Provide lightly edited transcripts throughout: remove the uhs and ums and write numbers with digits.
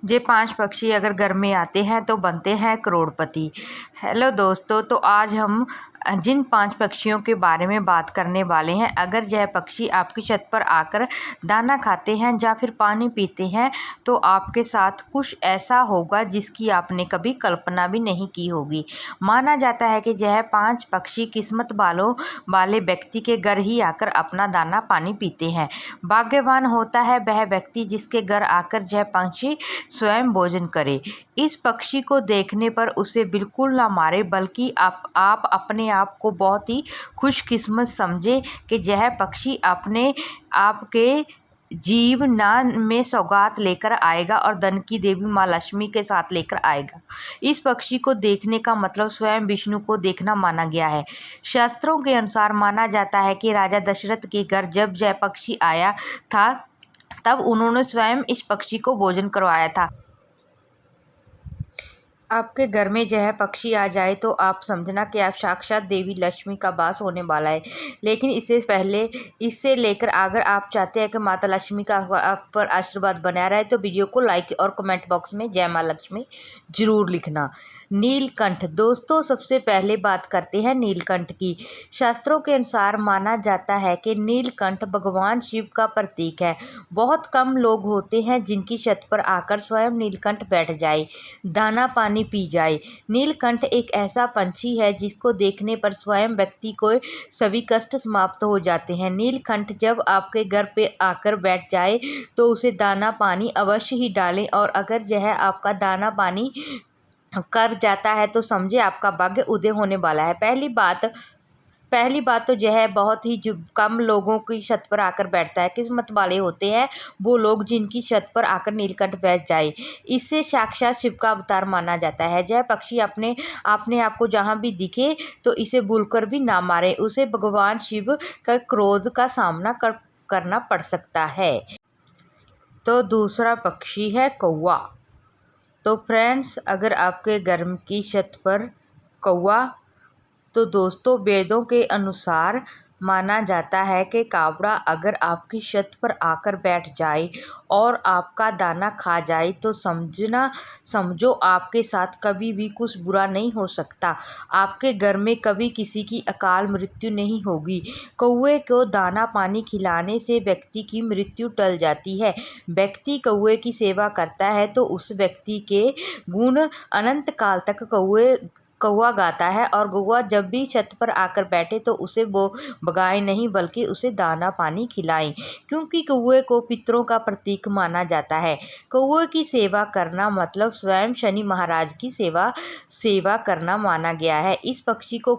ये 5 पक्षी अगर घर में आते हैं तो बनते हैं करोड़पति। हेलो दोस्तों, तो आज हम जिन 5 पक्षियों के बारे में बात करने वाले हैं, अगर यह पक्षी आपकी छत पर आकर दाना खाते हैं या फिर पानी पीते हैं तो आपके साथ कुछ ऐसा होगा जिसकी आपने कभी कल्पना भी नहीं की होगी। माना जाता है कि यह 5 पक्षी किस्मत वाले व्यक्ति के घर ही आकर अपना दाना पानी पीते हैं। भाग्यवान होता है वह व्यक्ति जिसके घर आकर यह पक्षी स्वयं भोजन करे। इस पक्षी को देखने पर उसे बिल्कुल ना मारे, बल्कि आप अपने आप को बहुत ही खुशकिस्मत समझे कि यह पक्षी अपने आपके जीवन में सौगात लेकर आएगा और धन की देवी माँ लक्ष्मी के साथ लेकर आएगा। इस पक्षी को देखने का मतलब स्वयं विष्णु को देखना माना गया है। शास्त्रों के अनुसार माना जाता है कि राजा दशरथ के घर जब यह पक्षी आया था तब उन्होंने स्वयं इस पक्षी को भोजन करवाया था। आपके घर में यह पक्षी आ जाए तो आप समझना कि आप साक्षात देवी लक्ष्मी का वास होने वाला है। लेकिन इससे लेकर अगर आप चाहते हैं कि माता लक्ष्मी का आप पर आशीर्वाद बना रहे तो वीडियो को लाइक और कमेंट बॉक्स में जय माँ लक्ष्मी जरूर लिखना। नीलकंठ दोस्तों, सबसे पहले बात करते हैं नीलकंठ की। शास्त्रों के अनुसार माना जाता है कि नीलकंठ भगवान शिव का प्रतीक है। बहुत कम लोग होते हैं जिनकी छत पर आकर स्वयं नीलकंठ बैठ जाए, दाना पानी पी जाए। नीलकंठ एक ऐसा पंछी है जिसको देखने पर स्वयं व्यक्ति को सभी कष्ट समाप्त हो जाते हैं। नीलकंठ जब आपके घर पे आकर बैठ जाए तो उसे दाना पानी अवश्य ही डालें, और अगर यह आपका दाना पानी कर जाता है तो समझे आपका भाग्य उदय होने वाला है। पहली बात तो यह बहुत ही कम लोगों की छत पर आकर बैठता है। किस्मत वाले होते हैं वो लोग जिनकी छत पर आकर नीलकंठ बैठ जाए। इससे साक्षात शिव का अवतार माना जाता है। यह पक्षी अपने आप को जहाँ भी दिखे तो इसे भूलकर भी ना मारे, उसे भगवान शिव का क्रोध का सामना करना पड़ सकता है। तो दूसरा पक्षी है कौवा। तो फ्रेंड्स, अगर आपके घर की छत पर कौवा, तो दोस्तों वेदों के अनुसार माना जाता है कि कावड़ा अगर आपकी छत पर आकर बैठ जाए और आपका दाना खा जाए तो समझो आपके साथ कभी भी कुछ बुरा नहीं हो सकता। आपके घर में कभी किसी की अकाल मृत्यु नहीं होगी। कौवे को दाना पानी खिलाने से व्यक्ति की मृत्यु टल जाती है। व्यक्ति कौवे की सेवा करता है तो उस व्यक्ति के गुण अनंत काल तक कौवा गाता है, और कौवा जब भी छत पर आकर बैठे तो उसे वो भगाए नहीं बल्कि उसे दाना पानी खिलाएं, क्योंकि कौवे को पितरों का प्रतीक माना जाता है। कौवे की सेवा करना मतलब स्वयं शनि महाराज की सेवा करना माना गया है। इस पक्षी को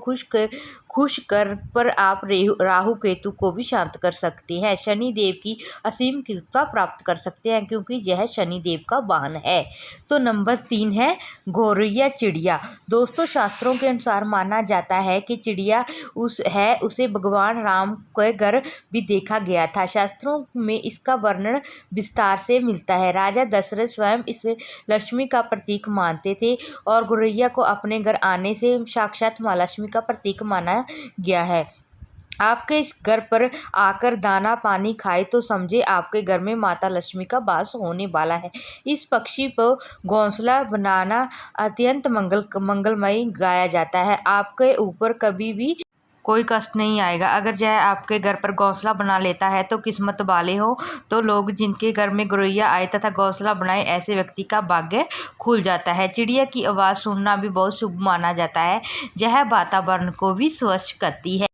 खुश कर पर आप राहु केतु को भी शांत कर सकते हैं। शनि देव की असीम कृपा प्राप्त कर सकते हैं क्योंकि यह शनि देव का वाहन है। तो नंबर 3 है गौरैया चिड़िया। दोस्तों, शास्त्रों के अनुसार माना जाता है कि चिड़िया उसे भगवान राम के घर भी देखा गया था। शास्त्रों में इसका वर्णन विस्तार से मिलता है। राजा दशरथ स्वयं इसे लक्ष्मी का प्रतीक मानते थे और गौरैया को अपने घर आने से साक्षात माँ लक्ष्मी का प्रतीक माना गया है। आपके घर पर आकर दाना पानी खाए तो समझे आपके घर में माता लक्ष्मी का वास होने वाला है। इस पक्षी पर घोंसला बनाना अत्यंत मंगलमय गाया जाता है। आपके ऊपर कभी भी कोई कष्ट नहीं आएगा। अगर यह आपके घर पर घोंसला बना लेता है तो किस्मत वाले हो तो लोग जिनके घर में गौरैया आए तथा घोंसला बनाए, ऐसे व्यक्ति का भाग्य खुल जाता है। चिड़िया की आवाज़ सुनना भी बहुत शुभ माना जाता है। यह वातावरण को भी स्वच्छ करती है।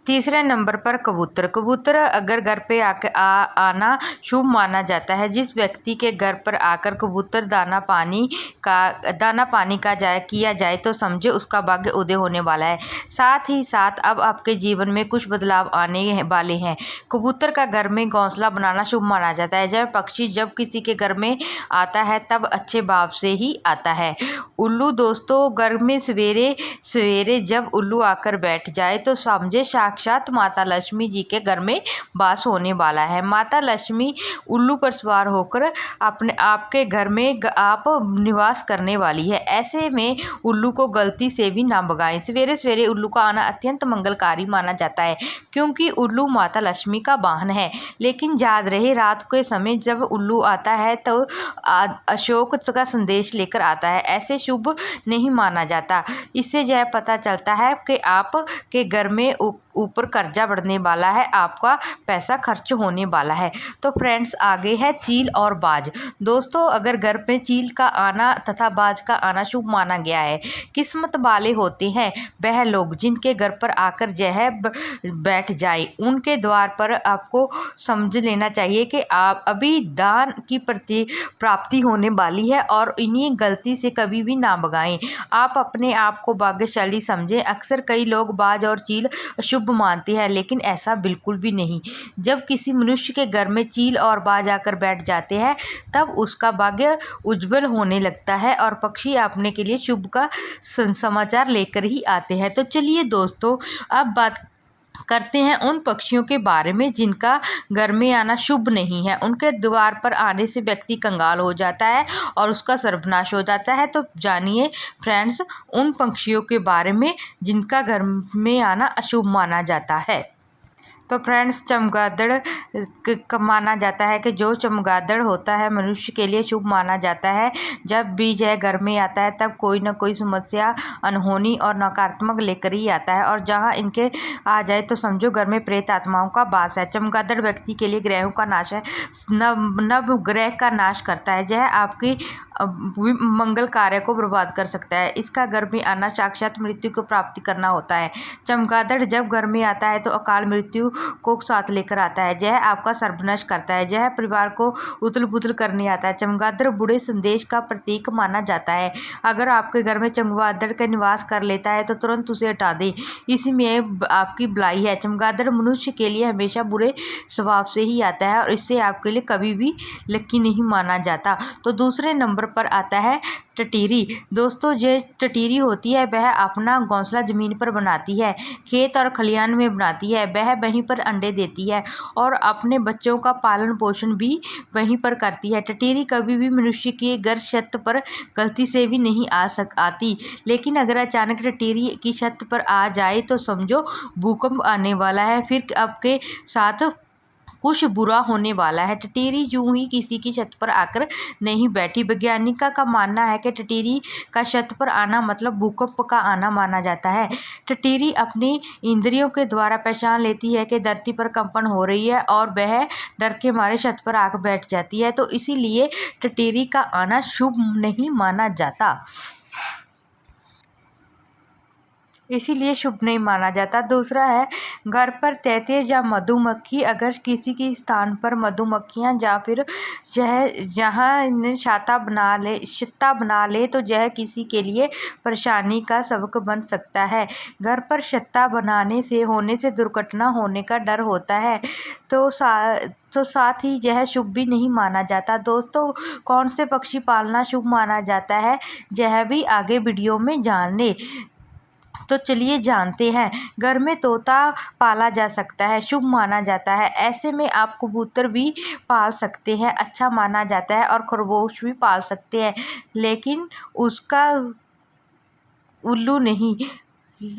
तीसरे नंबर पर कबूतर अगर घर पे आना शुभ माना जाता है। जिस व्यक्ति के घर पर आकर कबूतर दाना पानी का किया जाए तो समझे उसका भाग्य उदय होने वाला है। साथ ही साथ अब आपके जीवन में कुछ बदलाव आने वाले हैं। कबूतर का घर में घोंसला बनाना शुभ माना जाता है। जब पक्षी जब किसी के घर में आता है तब अच्छे भाव से ही आता है। उल्लू दोस्तों, घर में सवेरे जब उल्लू आकर बैठ जाए तो समझे साक्षात माता लक्ष्मी जी के घर में वास होने वाला है। माता लक्ष्मी उल्लू पर सवार होकर अपने आपके घर में आप निवास करने वाली है। ऐसे में उल्लू को गलती से भी ना भगाएं। सवेरे सवेरे उल्लू का आना अत्यंत मंगलकारी माना जाता है, क्योंकि उल्लू माता लक्ष्मी का वाहन है। लेकिन याद रहे, रात के समय जब उल्लू आता है तो अशोक का संदेश लेकर आता है। ऐसे शुभ नहीं माना जाता। इससे यह पता चलता है कि आप के घर में ऊपर कर्जा बढ़ने वाला है, आपका पैसा खर्च होने वाला है। तो फ्रेंड्स, आगे है चील और बाज। दोस्तों, अगर घर में चील का आना तथा बाज का आना शुभ माना गया है। किस्मत वाले होते हैं वह लोग जिनके घर पर आकर यह बैठ जाए। उनके द्वार पर आपको समझ लेना चाहिए कि आप अभी दान की प्राप्ति होने वाली है और इन्हीं गलती से कभी भी ना भगाएं। आप अपने आप को भाग्यशाली समझें। अक्सर कई लोग बाज और चील शुभ मानते हैं, लेकिन ऐसा बिल्कुल भी नहीं। जब किसी मनुष्य के घर में चील और बाज आकर बैठ जाते हैं, तब उसका भाग्य उज्जवल होने लगता है और पक्षी अपने के लिए शुभ का समाचार लेकर ही आते हैं। तो चलिए दोस्तों, अब बात करते हैं उन पक्षियों के बारे में जिनका घर में आना शुभ नहीं है। उनके द्वार पर आने से व्यक्ति कंगाल हो जाता है और उसका सर्वनाश हो जाता है। तो जानिए फ्रेंड्स, उन पक्षियों के बारे में जिनका घर में आना अशुभ माना जाता है। तो फ्रेंड्स, चमगादड़ माना जाता है कि जो चमगादड़ होता है मनुष्य के लिए शुभ माना जाता है। जब भी यह घर में आता है तब कोई न कोई समस्या, अनहोनी और नकारात्मक लेकर ही आता है, और जहां इनके आ जाए तो समझो घर में प्रेत आत्माओं का वास है। चमगादड़ व्यक्ति के लिए ग्रहों का नाश है, नव ग्रह का नाश करता है। यह आपकी मंगल कार्य को बर्बाद कर सकता है। इसका घर में आना साक्षात मृत्यु को प्राप्ति करना होता है। चमगादड़ जब घर में आता है तो अकाल मृत्यु को साथ लेकर आता है। यह आपका सर्वनाश करता है। यह परिवार को उथल पुथल करने आता है। चमगादड़ बुरे संदेश का प्रतीक माना जाता है। अगर आपके घर में चमगादड़ का निवास कर लेता है तो तुरंत उसे हटा दें, इसी में आपकी भलाई है। चमगादड़ मनुष्य के लिए हमेशा बुरे स्वभाव से ही आता है और इससे आपके लिए कभी भी लकी नहीं माना जाता। तो दूसरे नंबर पर आता है टटीरी। दोस्तों, जो टटीरी होती है वह अपना घोंसला जमीन पर बनाती है, खेत और खलिहान में बनाती है। वह वहीं पर अंडे देती है और अपने बच्चों का पालन पोषण भी वहीं पर करती है। टटीरी कभी भी मनुष्य के घर छत पर गलती से भी नहीं आती, लेकिन अगर अचानक टटीरी की छत पर आ जाए तो समझो भूकंप आने वाला है। फिर आपके साथ कुछ बुरा होने वाला है। टटीरी यूं ही किसी की छत पर आकर नहीं बैठी। वैज्ञानिकों का मानना है कि टटीरी का छत पर आना मतलब भूकंप का आना माना जाता है। टटीरी अपनी इंद्रियों के द्वारा पहचान लेती है कि धरती पर कंपन हो रही है और वह डर के मारे छत पर आकर बैठ जाती है। तो इसीलिए टटीरी का आना शुभ नहीं माना जाता। इसीलिए शुभ नहीं माना जाता। दूसरा है घर पर तैंतीस या मधुमक्खी। अगर किसी के स्थान पर मधुमक्खियां या फिर जहाँ छत्ता बना ले तो यह किसी के लिए परेशानी का सबक बन सकता है। घर पर छत्ता बनाने से होने से दुर्घटना होने का डर होता है। तो साथ ही यह शुभ भी नहीं माना जाता। दोस्तों, कौन से पक्षी पालना शुभ माना जाता है यह भी आगे वीडियो में जान लें। तो चलिए जानते हैं। घर में तोता पाला जा सकता है, शुभ माना जाता है। ऐसे में आप कबूतर भी पाल सकते हैं, अच्छा माना जाता है, और खरगोश भी पाल सकते हैं, लेकिन उसका उल्लू नहीं।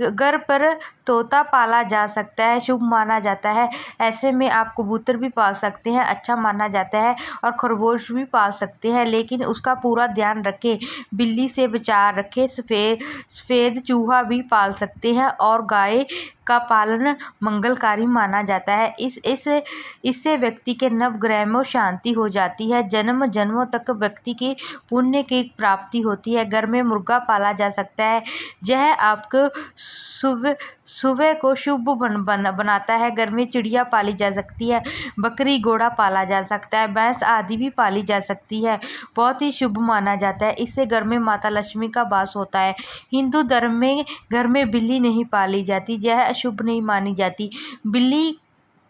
घर पर तोता पाला जा सकता है, शुभ माना जाता है। ऐसे में आप कबूतर भी पाल सकते हैं, अच्छा माना जाता है, और खरगोश भी पाल सकते हैं, लेकिन उसका पूरा ध्यान रखें, बिल्ली से बचा रखें। सफ़ेद चूहा भी पाल सकते हैं और गाय का पालन मंगलकारी माना जाता है। इससे व्यक्ति के नवग्रह में शांति हो जाती है, जन्म जन्मों तक व्यक्ति की पुण्य की प्राप्ति होती है। घर में मुर्गा पाला जा सकता है, यह आपको सुबह को शुभ बनाता है। घर में चिड़िया पाली जा सकती है, बकरी घोड़ा पाला जा सकता है, भैंस आदि भी पाली जा सकती है, बहुत ही शुभ माना जाता है। इससे घर में माता लक्ष्मी का वास होता है। हिंदू धर्म में घर में बिल्ली नहीं पाली जाती, यह अशुभ नहीं मानी जाती। बिल्ली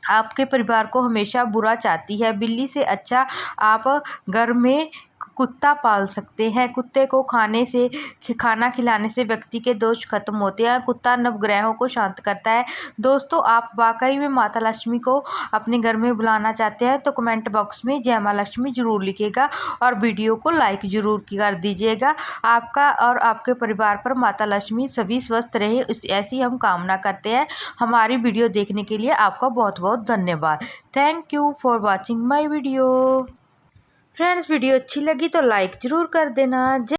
आपके परिवार को हमेशा बुरा चाहती है। बिल्ली से अच्छा आप घर में कुत्ता पाल सकते हैं। कुत्ते को खाना खिलाने से व्यक्ति के दोष खत्म होते हैं। कुत्ता नवग्रहों को शांत करता है। दोस्तों, आप वाकई में माता लक्ष्मी को अपने घर में बुलाना चाहते हैं तो कमेंट बॉक्स में जय मां लक्ष्मी जरूर लिखिएगा और वीडियो को लाइक जरूर कर दीजिएगा। आपका और आपके परिवार पर माता लक्ष्मी सभी स्वस्थ रहे, ऐसी हम कामना करते हैं। हमारी वीडियो देखने के लिए आपका बहुत बहुत धन्यवाद। Thank you for watching my video. Friends, video अच्छी लगी तो लाइक ज़रूर कर देना।